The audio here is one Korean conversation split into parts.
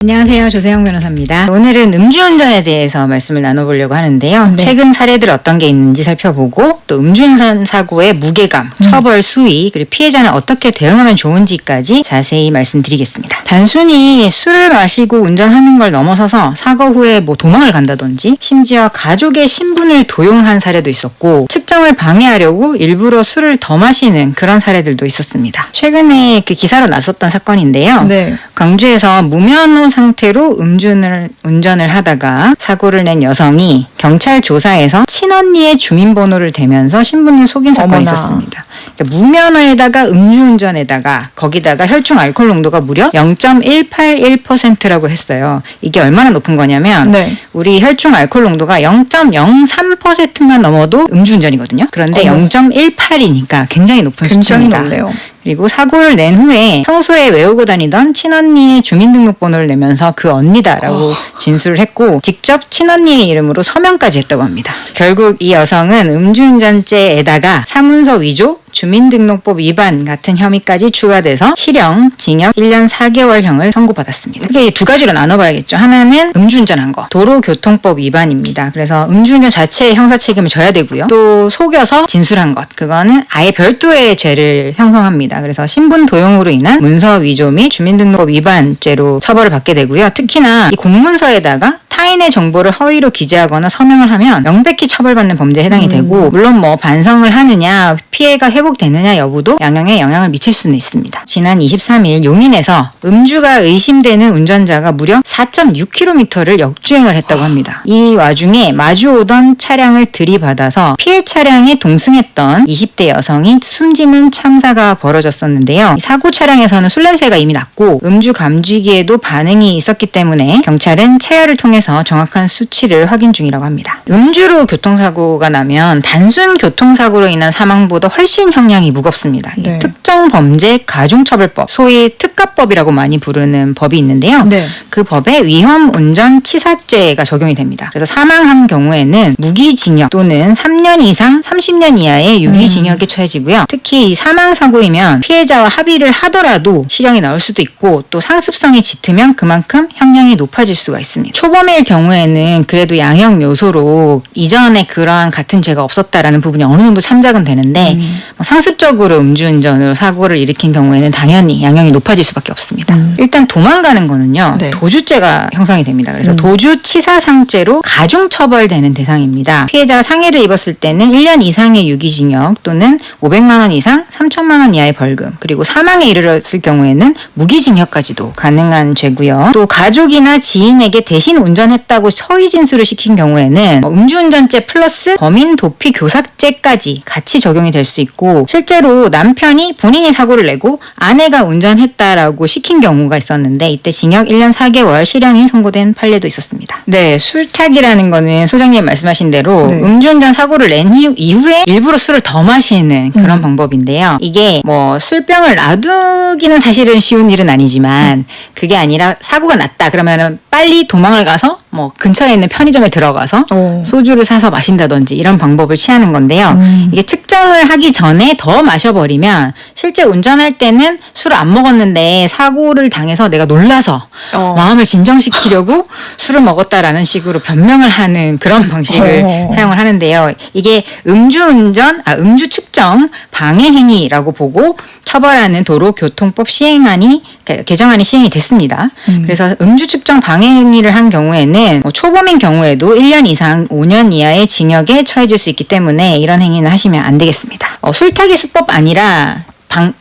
안녕하세요. 조세영 변호사입니다. 오늘은 음주운전에 대해서 말씀을 나눠보려고 하는데요. 네. 최근 사례들 어떤 게 있는지 살펴보고 또 음주운전 사고의 무게감, 처벌 수위, 그리고 피해자는 어떻게 대응하면 좋은지까지 자세히 말씀드리겠습니다. 단순히 술을 마시고 운전하는 걸 넘어서서 사고 후에 도망을 간다든지 심지어 가족의 신분을 도용한 사례도 있었고 측정을 방해하려고 일부러 술을 더 마시는 그런 사례들도 있었습니다. 최근에 기사로 났었던 사건인데요. 네. 광주에서 무면허 상태로 운전을 하다가 사고를 낸 여성이 경찰 조사에서 친언니의 주민번호를 대면서 신분을 속인 사건이 어머나. 있었습니다. 그러니까 무면허에다가 음주운전에다가 거기다가 혈중 알코올 농도가 무려 0.181%라고 했어요. 이게 얼마나 높은 거냐면 네. 우리 혈중 알코올 농도가 0.03%만 넘어도 음주운전이거든요. 그런데 어머. 0.18이니까 굉장히 높은 굉장히 수치입니다. 높네요. 그리고 사고를 낸 후에 평소에 외우고 다니던 친언니의 주민등록번호를 내면서 그 언니다라고 진술을 했고 직접 친언니의 이름으로 서명까지 했다고 합니다. 결국 이 여성은 음주운전죄에다가 사문서 위조, 주민등록법 위반 같은 혐의까지 추가돼서 실형, 징역 1년 4개월형을 선고받았습니다. 이게 두 가지로 나눠봐야겠죠. 하나는 음주운전한 거, 도로교통법 위반입니다. 그래서 음주운전 자체의 형사 책임을 져야 되고요. 또 속여서 진술한 것, 그거는 아예 별도의 죄를 형성합니다. 그래서 신분 도용으로 인한 문서 위조 및 주민등록법 위반죄로 처벌을 받게 되고요. 특히나 이 공문서에다가 타인의 정보를 허위로 기재하거나 서명을 하면 명백히 처벌받는 범죄에 해당이 되고 물론 반성을 하느냐 피해가 회복되느냐 여부도 양형에 영향을 미칠 수는 있습니다. 지난 23일 용인에서 음주가 의심되는 운전자가 무려 4.6km를 역주행을 했다고 합니다. 이 와중에 마주오던 차량을 들이받아서 피해 차량에 동승했던 20대 여성이 숨지는 참사가 벌어졌었는데요. 이 사고 차량에서는 술 냄새가 이미 났고 음주 감지기에도 반응이 있었기 때문에 경찰은 체열을 통해서 정확한 수치를 확인 중이라고 합니다. 음주로 교통사고가 나면 단순 교통사고로 인한 사망보다 훨씬 형량이 무겁습니다. 네. 특정범죄 가중처벌법, 소위 특가법이라고 많이 부르는 법이 있는데요. 네. 그 법에 위험운전치사죄가 적용이 됩니다. 그래서 사망한 경우에는 무기징역 또는 3년 이상 30년 이하의 유기징역에 처해지고요. 특히 이 사망사고이면 피해자와 합의를 하더라도 실형이 나올 수도 있고 또 상습성이 짙으면 그만큼 형량이 높아질 수가 있습니다. 초범일 경우에는 그래도 양형 요소로 이전에 그러한 같은 죄가 없었다라는 부분이 어느 정도 참작은 되는데 상습적으로 음주운전으로 사고를 일으킨 경우에는 당연히 양형이 높아질 수밖에 없습니다. 일단 도망가는 거는요. 네. 도주죄가 형성이 됩니다. 그래서 도주치사상죄로 가중처벌되는 대상입니다. 피해자가 상해를 입었을 때는 1년 이상의 유기징역 또는 500만 원 이상 3천만 원 이하의 벌금 그리고 사망에 이르렀을 경우에는 무기징역까지도 가능한 죄고요. 또 가족이나 지인에게 대신 운전했다고 허위 진술을 시킨 경우에는 음주운전죄 플러스 범인 도피 교사죄까지 같이 적용이 될 수 있고 실제로 남편이 본인이 사고를 내고 아내가 운전했다라고 시킨 경우가 있었는데 이때 징역 1년 4개월 실형이 선고된 판례도 있었습니다. 네, 술탁이라는 거는 소장님 말씀하신 대로 네. 음주운전 사고를 낸 이후에 일부러 술을 더 마시는 그런 방법인데요. 이게 술병을 놔두기는 사실은 쉬운 일은 아니지만 그게 아니라 사고가 났다 그러면은 빨리 도망을 가서 근처에 있는 편의점에 들어가서 소주를 사서 마신다든지 이런 방법을 취하는 건데요. 이게 측정을 하기 전에 더 마셔버리면 실제 운전할 때는 술을 안 먹었는데 사고를 당해서 내가 놀라서 마음을 진정시키려고 술을 먹었다라는 식으로 변명을 하는 그런 방식을 사용을 하는데요. 이게 음주 측정 방해 행위라고 보고 처벌하는 도로교통법 시행안이 개정안이 시행이 됐습니다. 그래서 음주 측정 방해 행위를 한 경우에는 초범인 경우에도 1년 이상 5년 이하의 징역에 처해질 수 있기 때문에 이런 행위는 하시면 안 되겠습니다. 술타기 수법 아니라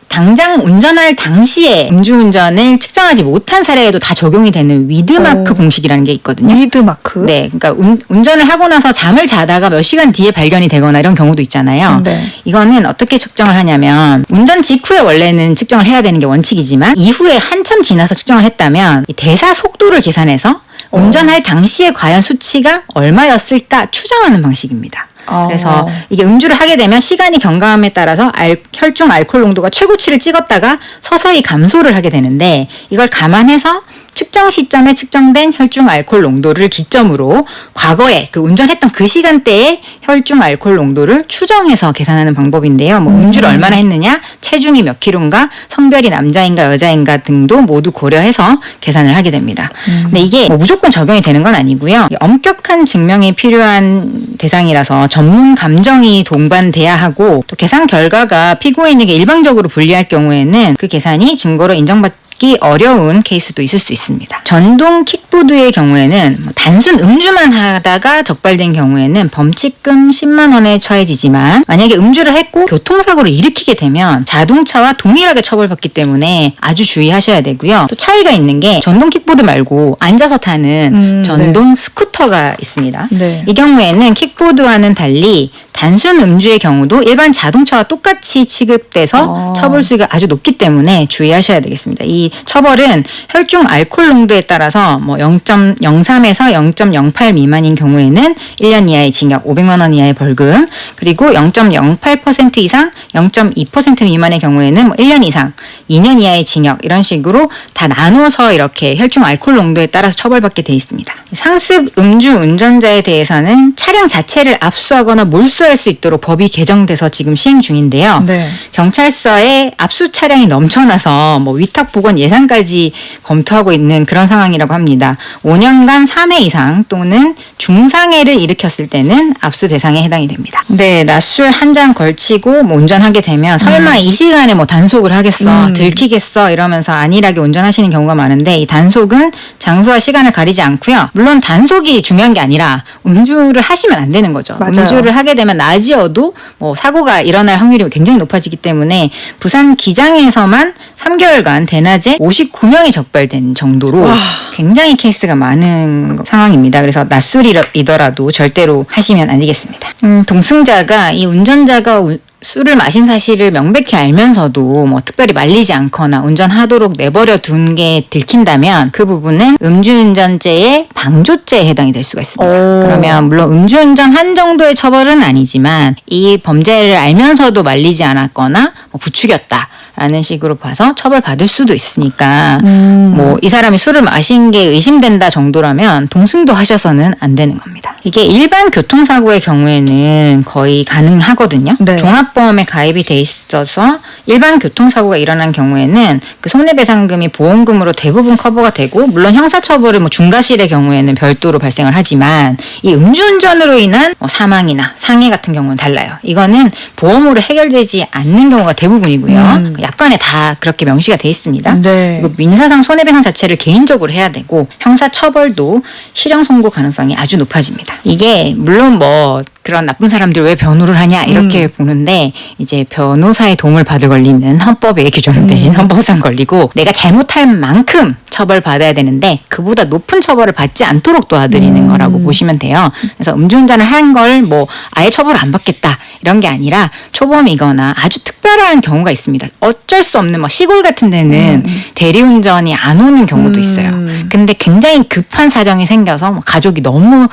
당장 운전할 당시에 음주운전을 측정하지 못한 사례에도 다 적용이 되는 위드마크 공식이라는 게 있거든요. 위드마크? 네, 그러니까 운전을 하고 나서 잠을 자다가 몇 시간 뒤에 발견이 되거나 이런 경우도 있잖아요. 네. 이거는 어떻게 측정을 하냐면 운전 직후에 원래는 측정을 해야 되는 게 원칙이지만 이후에 한참 지나서 측정을 했다면 이 대사 속도를 계산해서 운전할 당시에 과연 수치가 얼마였을까 추정하는 방식입니다. 그래서 이게 음주를 하게 되면 시간이 경과함에 따라서 혈중 알코올 농도가 최고치를 찍었다가 서서히 감소를 하게 되는데 이걸 감안해서 측정 시점에 측정된 혈중 알코올 농도를 기점으로 과거에 그 운전했던 그 시간대에 혈중 알코올 농도를 추정해서 계산하는 방법인데요. 뭐 음주를 얼마나 했느냐, 체중이 몇 킬로인가, 성별이 남자인가 여자인가 등도 모두 고려해서 계산을 하게 됩니다. 근데 이게 뭐 무조건 적용이 되는 건 아니고요. 엄격한 증명이 필요한 대상이라서 전문 감정이 동반돼야 하고 또 계산 결과가 피고인에게 일방적으로 불리할 경우에는 그 계산이 증거로 인정받기 어려운 케이스도 있을 수 있습니다. 전동 킥보드의 경우에는 단순 음주만 하다가 적발된 경우에는 범칙금 10만 원에 처해지지만 만약에 음주를 했고 교통사고를 일으키게 되면 자동차와 동일하게 처벌받기 때문에 아주 주의하셔야 되고요. 또 차이가 있는 게 전동 킥보드 말고 앉아서 타는 전동 스쿠터가 있습니다. 네. 이 경우에는 킥보드와는 달리 단순 음주의 경우도 일반 자동차와 똑같이 취급돼서 처벌 수위가 아주 높기 때문에 주의하셔야 되겠습니다. 이 처벌은 혈중 알코올 농도에 따라서 뭐 0.03에서 0.08 미만인 경우에는 1년 이하의 징역, 500만 원 이하의 벌금, 그리고 0.08% 이상, 0.2% 미만의 경우에는 뭐 1년 이상, 2년 이하의 징역 이런 식으로 다 나눠서 이렇게 혈중 알코올 농도에 따라서 처벌받게 돼 있습니다. 상습 음주 운전자에 대해서는 차량 자체를 압수하거나 몰수할 수 있도록 법이 개정돼서 지금 시행 중인데요. 네. 경찰서에 압수 차량이 넘쳐나서 뭐 위탁 보건 예산까지 검토하고 있는 그런 상황이라고 합니다. 5년간 3회 이상 또는 중상해를 일으켰을 때는 압수 대상에 해당이 됩니다. 네, 낮술 한 잔 걸치고 뭐 운전하게 되면 설마 이 시간에 뭐 단속을 하겠어, 들키겠어 이러면서 안일하게 운전하시는 경우가 많은데 이 단속은 장소와 시간을 가리지 않고요. 물론 단속이 중요한 게 아니라 음주를 하시면 안 되는 거죠. 맞아요. 음주를 하게 되면 낮이어도 뭐 사고가 일어날 확률이 굉장히 높아지기 때문에 부산 기장에서만 3개월간 대낮에 59명이 적발된 정도로 굉장히 케이스가 많은 상황입니다. 그래서 낮술이더라도 절대로 하시면 안 되겠습니다. 동승자가 이 운전자가 술을 마신 사실을 명백히 알면서도 뭐 특별히 말리지 않거나 운전하도록 내버려 둔 게 들킨다면 그 부분은 음주운전죄의 방조죄에 해당이 될 수가 있습니다. 그러면 물론 음주운전 한 정도의 처벌은 아니지만 이 범죄를 알면서도 말리지 않았거나 뭐 부추겼다. 라는 식으로 봐서 처벌받을 수도 있으니까 뭐 이 사람이 술을 마신 게 의심된다 정도라면 동승도 하셔서는 안 되는 겁니다. 이게 일반 교통사고의 경우에는 거의 가능하거든요. 네. 종합보험에 가입이 돼 있어서 일반 교통사고가 일어난 경우에는 그 손해배상금이 보험금으로 대부분 커버가 되고 물론 형사처벌은 뭐 중과실의 경우에는 별도로 발생을 하지만 이 음주운전으로 인한 뭐 사망이나 상해 같은 경우는 달라요. 이거는 보험으로 해결되지 않는 경우가 대부분이고요. 약관에 다 그렇게 명시가 돼 있습니다. 네. 그리고 민사상 손해배상 자체를 개인적으로 해야 되고 형사처벌도 실형 선고 가능성이 아주 높아집니다. 이게 물론 뭐 그런 나쁜 사람들 왜 변호를 하냐 이렇게 보는데 이제 변호사의 도움을 받을 권리는 헌법에 규정된 헌법상 권리고 내가 잘못할 만큼 처벌받아야 되는데 그보다 높은 처벌을 받지 않도록 도와드리는 거라고 보시면 돼요. 그래서 음주운전을 한 걸 뭐 아예 처벌을 안 받겠다 이런 게 아니라 초범이거나 아주 특별한 경우가 있습니다. 어쩔 수 없는 뭐 시골 같은 데는 대리운전이 안 오는 경우도 있어요. 근데 굉장히 급한 사정이 생겨서 뭐 가족이 너무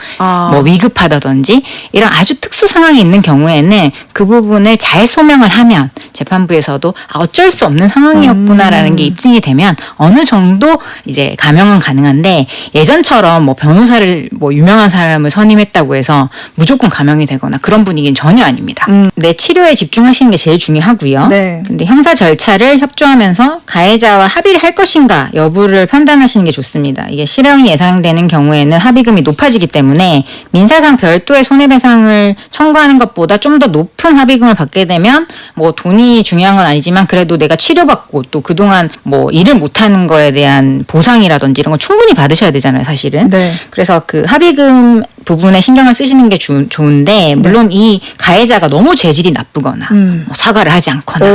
뭐 위급하다든지 이런 아주 특수 상황이 있는 경우에는 그 부분을 잘 소명을 하면 재판부에서도 어쩔 수 없는 상황이었구나라는 게 입증이 되면 어느 정도 이제 감형은 가능한데 예전처럼 뭐 변호사를 뭐 유명한 사람을 선임했다고 해서 무조건 감형이 되거나 그런 분위기는 전혀 아닙니다. 내 치료에 집중하시는 게 제일 중요하고요. 네. 근데 형사 절차를 협조하면서 가해자와 합의를 할 것인가 여부를 판단하시는 게 좋습니다. 이게 실형이 예상되는 경우에는 합의금이 높아지기 때문에 민사상 별도의 손해배상을 청구하는 것보다 좀 더 높은 합의금을 받게 되면 뭐 돈이 중요한 건 아니지만 그래도 내가 치료받고 또 그동안 뭐 일을 못하는 거에 대한 보상이라든지 이런 거 충분히 받으셔야 되잖아요, 사실은. 네. 그래서 그 합의금 부분에 신경을 쓰시는 게 좋은데 물론 이 가해자가 너무 재질이 나쁘거나 뭐 사과를 하지 않거나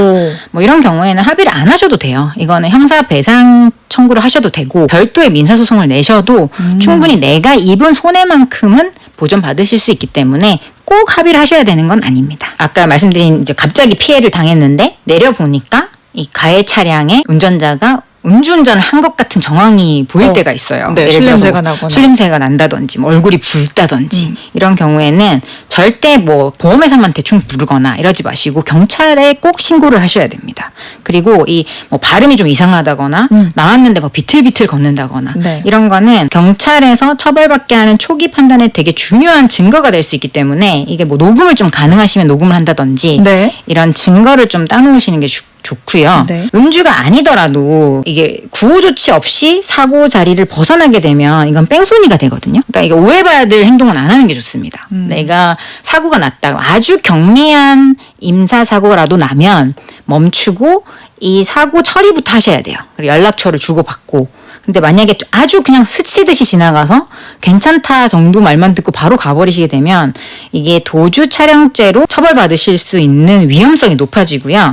뭐 이런 경우에는 합의를 안 하셔도 돼요. 이거는 형사 배상 청구를 하셔도 되고 별도의 민사소송을 내셔도 충분히 내가 입은 손해만큼은 보전받으실 수 있기 때문에 꼭 합의를 하셔야 되는 건 아닙니다. 아까 말씀드린 이제 갑자기 피해를 당했는데 내려보니까 이 가해 차량의 운전자가 음주운전을 한 것 같은 정황이 보일 때가 있어요. 네, 예를 들어서 술냄새가 뭐 나거나. 술냄새가 난다든지 뭐 얼굴이 붉다든지 이런 경우에는 절대 뭐 보험회사만 대충 부르거나 이러지 마시고 경찰에 꼭 신고를 하셔야 됩니다. 그리고 이 뭐 발음이 좀 이상하다거나 나왔는데 뭐 비틀비틀 걷는다거나 네. 이런 거는 경찰에서 처벌받게 하는 초기 판단에 되게 중요한 증거가 될 수 있기 때문에 이게 뭐 녹음을 좀 가능하시면 녹음을 한다든지 네. 이런 증거를 좀 따놓으시는 게 좋고요. 네. 음주가 아니더라도 이게 구호 조치 없이 사고 자리를 벗어나게 되면 이건 뺑소니가 되거든요. 그러니까 이게 오해받을 행동은 안 하는 게 좋습니다. 내가 사고가 났다. 아주 경미한 임사사고라도 나면 멈추고 이 사고 처리부터 하셔야 돼요. 그리고 연락처를 주고받고. 근데 만약에 아주 그냥 스치듯이 지나가서 괜찮다 정도 말만 듣고 바로 가버리시게 되면 이게 도주 차량죄로 처벌받으실 수 있는 위험성이 높아지고요.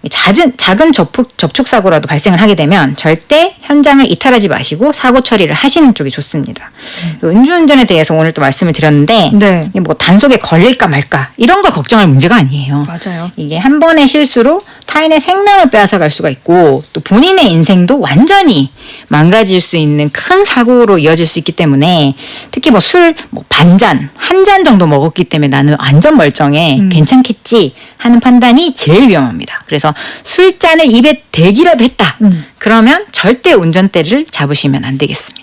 작은 접촉 사고라도 발생을 하게 되면 절대 현장을 이탈하지 마시고 사고 처리를 하시는 쪽이 좋습니다. 음주운전에 대해서 오늘 또 말씀을 드렸는데 네. 이게 뭐 단속에 걸릴까 말까 이런 걸 걱정할 문제가 아니에요. 맞아요. 이게 한 번의 실수로 타인의 생명을 빼앗아갈 수가 있고 또 본인의 인생도 완전히 망가질 수 있는 큰 사고로 이어질 수 있기 때문에 특히 뭐 술 반잔, 한 잔 정도 먹었기 때문에 나는 안전 멀쩡해 괜찮겠지 하는 판단이 제일 위험합니다. 그래서 술잔을 입에 대기라도 했다. 그러면 절대 운전대를 잡으시면 안 되겠습니다.